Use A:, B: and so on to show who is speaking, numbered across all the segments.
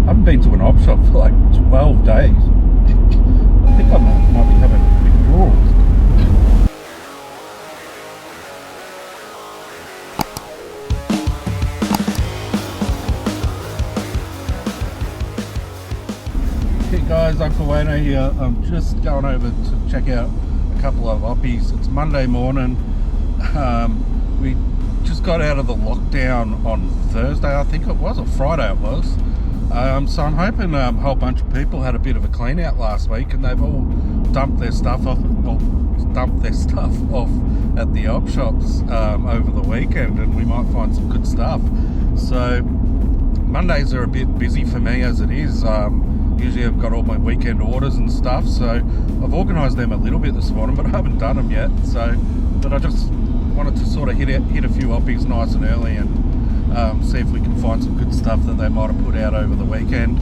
A: I haven't been to an op shop for like 12 days. I think I might be having withdrawals. Hey guys, Uncle Wayno here. I'm just going over to check out a couple of oppies. It's Monday morning. We just got out of the lockdown on Thursday, I think it was, or Friday it was. So I'm hoping a whole bunch of people had a bit of a clean out last week and they've all dumped their stuff off at the op shops over the weekend, and we might find some good stuff. So Mondays are a bit busy for me as it is. Usually I've got all my weekend orders and stuff, so I've organised them a little bit this morning, but I haven't done them yet. But I just wanted to sort of hit a few oppies nice and early and see if we can find some good stuff that they might have put out over the weekend,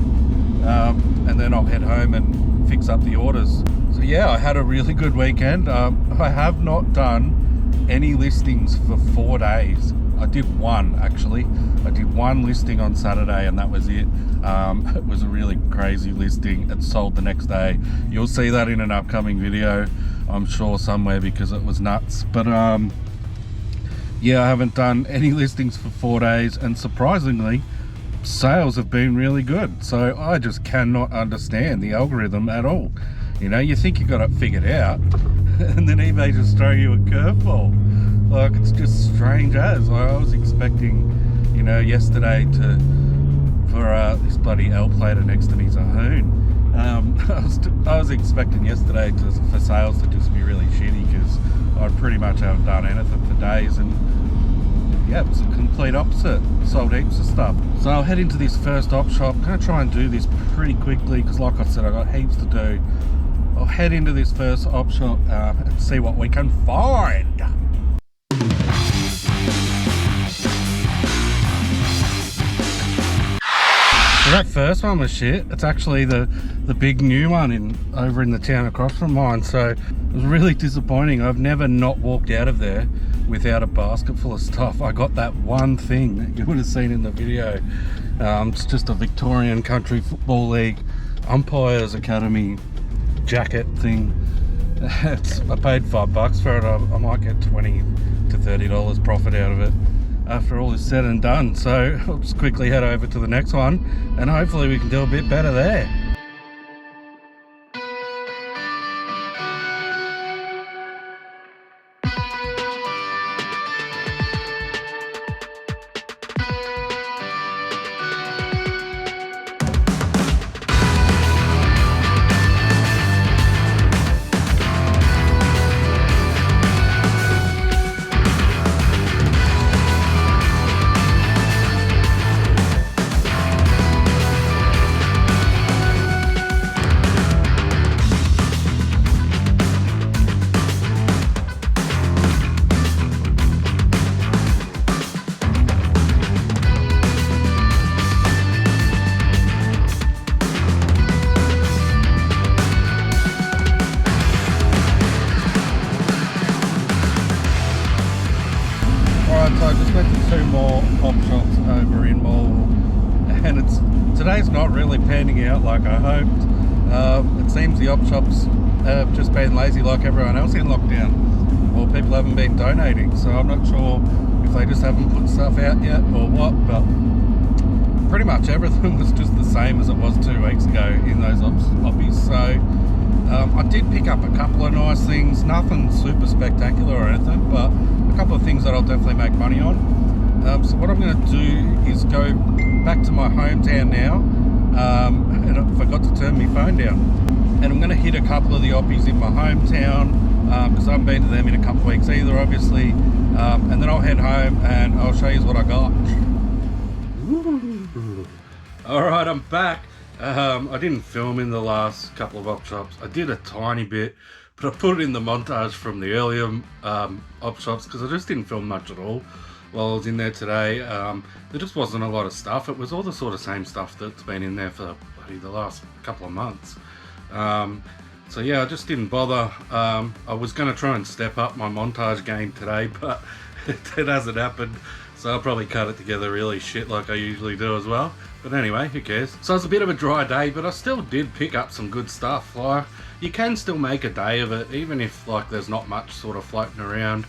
A: and then I'll head home and fix up the orders. So yeah, I had a really good weekend. I have not done any listings for 4 days. I did one actually. I did one listing on Saturday and that was it. It was a really crazy listing. It sold the next day. You'll see that in an upcoming video, I'm sure, somewhere, because it was nuts. But yeah, I haven't done any listings for 4 days, and surprisingly sales have been really good. So I just cannot understand the algorithm at all. You know, you think you got it figured out and then eBay just throw you a curveball. Like, it's just strange as. I was expecting, you know, yesterday for this bloody L plater next to me's a hoon. I was expecting yesterday for sales to just be really shitty, because I pretty much haven't done anything for days, and yeah, it was a complete opposite. Sold heaps of stuff. So I'll head into this first op shop. I'm going to try and do this pretty quickly because, like I said, I got heaps to do. I'll head into this first op shop and see what we can find. So that first one was shit. It's actually the big new one over in the town across from mine. So it was really disappointing. I've never not walked out of there without a basket full of stuff. I got that one thing that you would have seen in the video. It's just a Victorian Country Football League Umpires Academy jacket thing. I paid $5 for it. I might get $20 to $30 profit out of it after all is said and done. So I'll just quickly head over to the next one and hopefully we can do a bit better there. So I just went to 2 more op shops over in Morwell, and today's not really panning out like I hoped. It seems the op shops have just been lazy like everyone else in lockdown, or people haven't been donating, so I'm not sure if they just haven't put stuff out yet or what, but pretty much everything was just the same as it was 2 weeks ago in those oppies. So I did pick up a couple of nice things, nothing super spectacular or anything, but a couple of things that I'll definitely make money on. So what I'm going to do is go back to my hometown now, and I forgot to turn my phone down, and I'm going to hit a couple of the oppies in my hometown, because I haven't been to them in a couple of weeks either, obviously, and then I'll head home and I'll show you what I got. Alright, I'm back. I didn't film in the last couple of op shops. I did a tiny bit, but I put it in the montage from the earlier op shops because I just didn't film much at all while I was in there today. There just wasn't a lot of stuff. It was all the sort of same stuff that's been in there for the last couple of months. So yeah, I just didn't bother. I was going to try and step up my montage game today, but it hasn't happened. So I'll probably cut it together really shit like I usually do as well. But anyway, who cares? So it's a bit of a dry day, but I still did pick up some good stuff. Like, you can still make a day of it, even if like there's not much sort of floating around.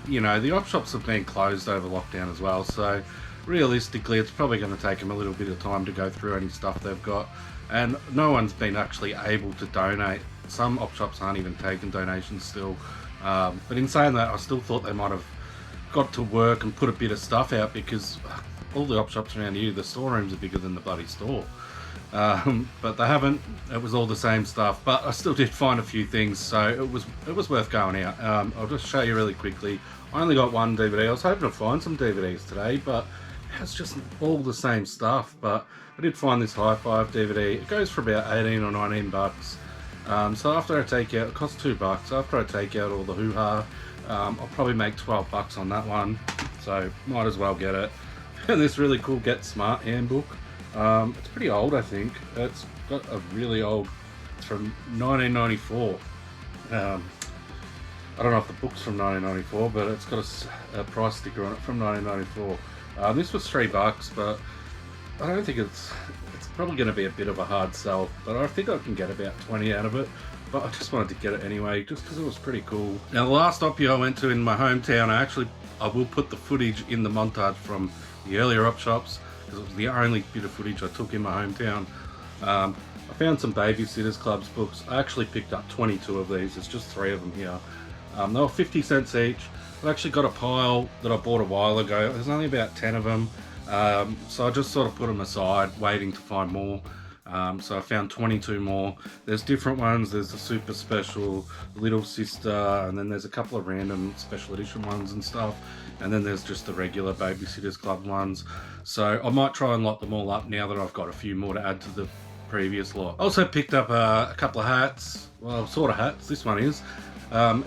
A: You know, the op shops have been closed over lockdown as well, so realistically it's probably going to take them a little bit of time to go through any stuff they've got, and no one's been actually able to donate. Some op shops aren't even taking donations still, but in saying that, I still thought they might have got to work and put a bit of stuff out, because all the op shops around here, the storerooms are bigger than the bloody store. But they haven't. It was all the same stuff, but I still did find a few things, so it was worth going out. I'll just show you really quickly. I only got one DVD. I was hoping to find some DVDs today, but it's just all the same stuff. But I did find this High Five DVD. It goes for about 18 or 19 bucks. So after I take out, it costs $2. After I take out all the hoo-ha, I'll probably make 12 bucks on that one. So might as well get it. And this really cool Get Smart handbook. It's pretty old, I think. It's got a really old, it's from 1994. I don't know if the book's from 1994, but it's got a price sticker on it from 1994. This was $3, but I don't think it's probably going to be a bit of a hard sell, but I think I can get about 20 out of it. But I just wanted to get it anyway, just because it was pretty cool. Now, the last Oppie I went to in my hometown, I will put the footage in the montage from the earlier op shops, because it was the only bit of footage I took in my hometown. I found some Babysitters Club's books. I actually picked up 22 of these. There's just 3 of them here. They were 50 cents each. I've actually got a pile that I bought a while ago. There's only about 10 of them. So I just sort of put them aside, waiting to find more. So I found 22 more. There's different ones. There's the super special, Little Sister, and then there's a couple of random special edition ones and stuff. And then there's just the regular Babysitters Club ones. So I might try and lock them all up now that I've got a few more to add to the previous lot. Also picked up a couple of hats. Well, sort of hats. This one is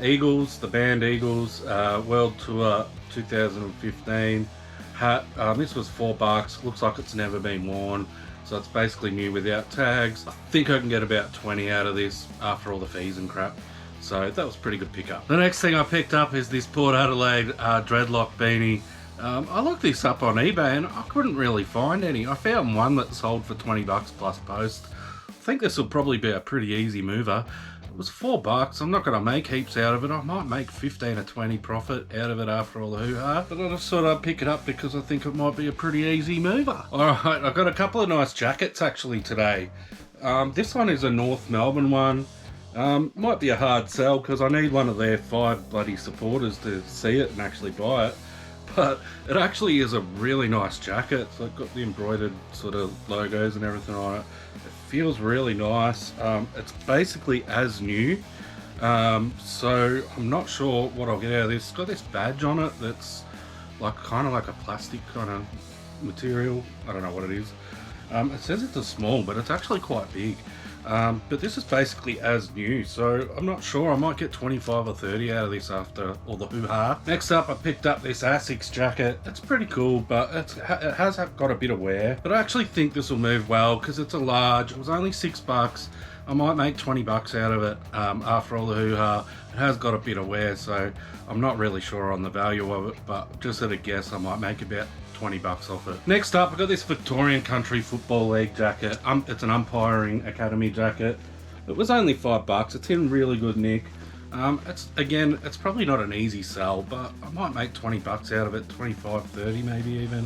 A: Eagles, the band Eagles, World Tour 2015 hat. This was $4. Looks like it's never been worn. So it's basically new without tags. I think I can get about 20 out of this after all the fees and crap. So that was a pretty good pickup. The next thing I picked up is this Port Adelaide dreadlock beanie. I looked this up on eBay and I couldn't really find any. I found one that sold for $20 plus post. I think this will probably be a pretty easy mover. It was $4. I'm not going to make heaps out of it. I might make 15 or 20 profit out of it after all the hoo-ha. But I just thought I'd pick it up because I think it might be a pretty easy mover. Alright, I've got a couple of nice jackets actually today. This one is a North Melbourne one. Might be a hard sell because I need one of their 5 bloody supporters to see it and actually buy it. But it actually is a really nice jacket. So it's got the embroidered sort of logos and everything on it. It feels really nice. It's basically as new. So I'm not sure what I'll get out of this. It's got this badge on it that's like kind of like a plastic kind of material. I don't know what it is. It says it's a small, but it's actually quite big. But this is basically as new, so I'm not sure. I might get 25 or 30 out of this after all the hoo-ha. Next up, I picked up this Asics jacket. It's pretty cool, but it has got a bit of wear. But I actually think this will move well because it's a large. It was only $6. I might make 20 bucks out of it after all the hoo-ha. It has got a bit of wear, so I'm not really sure on the value of it, but just at a guess, I might make about 20 bucks off it. Next up, I've got this Victorian Country Football League jacket. It's an umpiring academy jacket. It was only $5. It's in really good nick. It's probably not an easy sell, but I might make 20 bucks out of it, 25, 30 maybe even.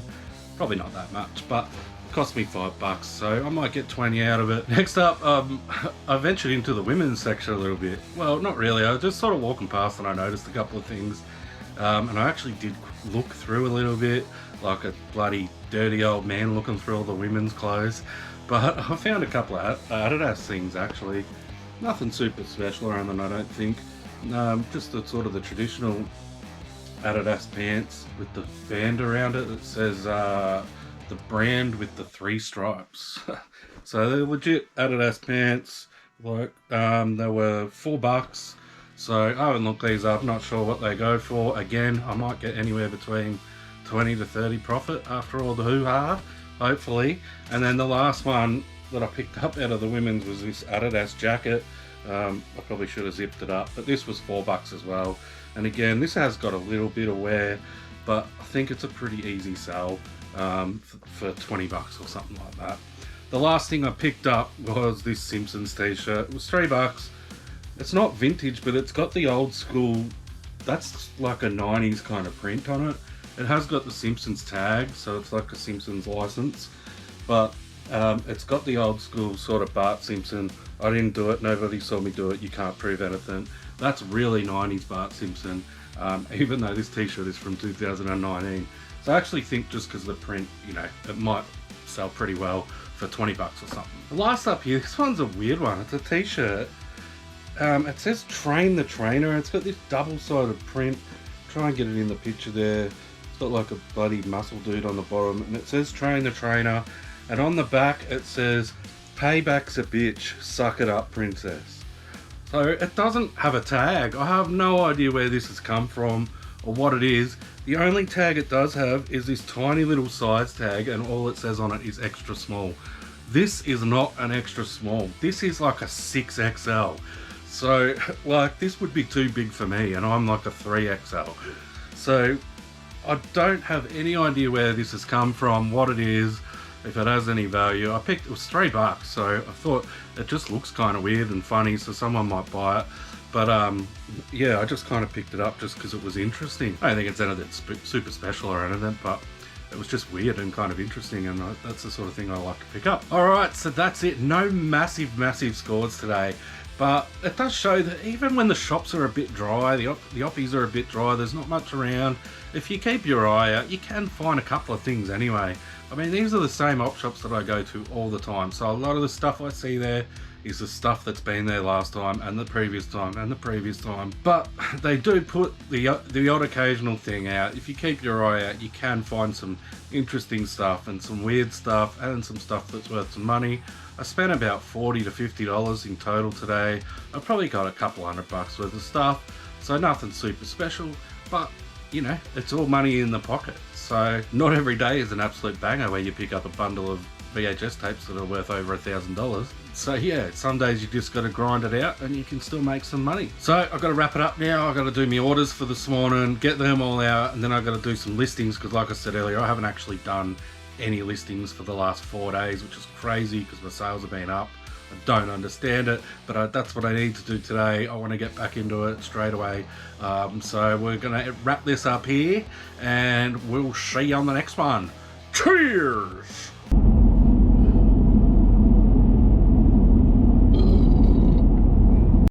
A: Probably not that much, but it cost me $5, so I might get 20 out of it. Next up, I ventured into the women's section a little bit. Well, not really. I was just sort of walking past and I noticed a couple of things. And I actually did look through a little bit, like a bloody dirty old man looking through all the women's clothes. But I found a couple of Adidas things actually. Nothing super special around them, I don't think. Just the sort of the traditional Adidas pants with the band around it that says the brand with the 3 stripes. So they're legit Adidas pants. Like they were $4. So I haven't looked these up, not sure what they go for. Again, I might get anywhere between 20 to 30 profit after all the hoo-ha, hopefully. And then the last one that I picked up out of the women's was this Adidas jacket. I probably should have zipped it up, but this was $4 as well. And again, this has got a little bit of wear, but I think it's a pretty easy sell for 20 bucks or something like that. The last thing I picked up was this Simpsons t-shirt. It was $3. It's not vintage, but it's got the old school, that's like a 90s kind of print on it. It has got the Simpsons tag, so it's like a Simpsons license, but it's got the old school sort of Bart Simpson. I didn't do it, nobody saw me do it, you can't prove anything. That's really 90s Bart Simpson, even though this t-shirt is from 2019. So I actually think just because of the print, you know, it might sell pretty well for 20 bucks or something. The last up here, this one's a weird one. It's a t-shirt. It says Train the Trainer. It's got this double-sided print. Try and get it in the picture there. It's got like a bloody muscle dude on the bottom, and it says Train the Trainer. And on the back it says, "Payback's a bitch, suck it up, princess." So it doesn't have a tag. I have no idea where this has come from or what it is. The only tag it does have is this tiny little size tag, and all it says on it is extra small. This is not an extra small. This is like a 6XL. So like this would be too big for me, and I'm like a 3XL. So I don't have any idea where this has come from, what it is, if it has any value. It was $3, so I thought it just looks kind of weird and funny, so someone might buy it. But yeah, I just kind of picked it up just because it was interesting. I don't think it's anything super special or anything, but it was just weird and kind of interesting, and that's the sort of thing I like to pick up. Alright, so that's it. No massive scores today, but it does show that even when the shops are a bit dry, the oppies are a bit dry, there's not much around. If you keep your eye out, you can find a couple of things anyway. I mean, these are the same op shops that I go to all the time, so a lot of the stuff I see there is the stuff that's been there last time and the previous time and the previous time. But they do put the odd occasional thing out. If you keep your eye out, you can find some interesting stuff and some weird stuff and some stuff that's worth some money. I spent about $40 to $50 in total today. I probably got a couple $100 worth of stuff, so nothing super special, but you know, it's all money in the pocket. So not every day is an absolute banger where you pick up a bundle of VHS tapes that are worth over $1,000. So yeah, some days you just got to grind it out and you can still make some money. So I've got to wrap it up now. I've got to do my orders for this morning, get them all out, and then I've got to do some listings, because like I said earlier, I haven't actually done any listings for the last 4 days, which is crazy because my sales have been up. I don't understand it, but that's what I need to do today. I want to get back into it straight away. So we're going to wrap this up here, and we'll see you on the next one. Cheers!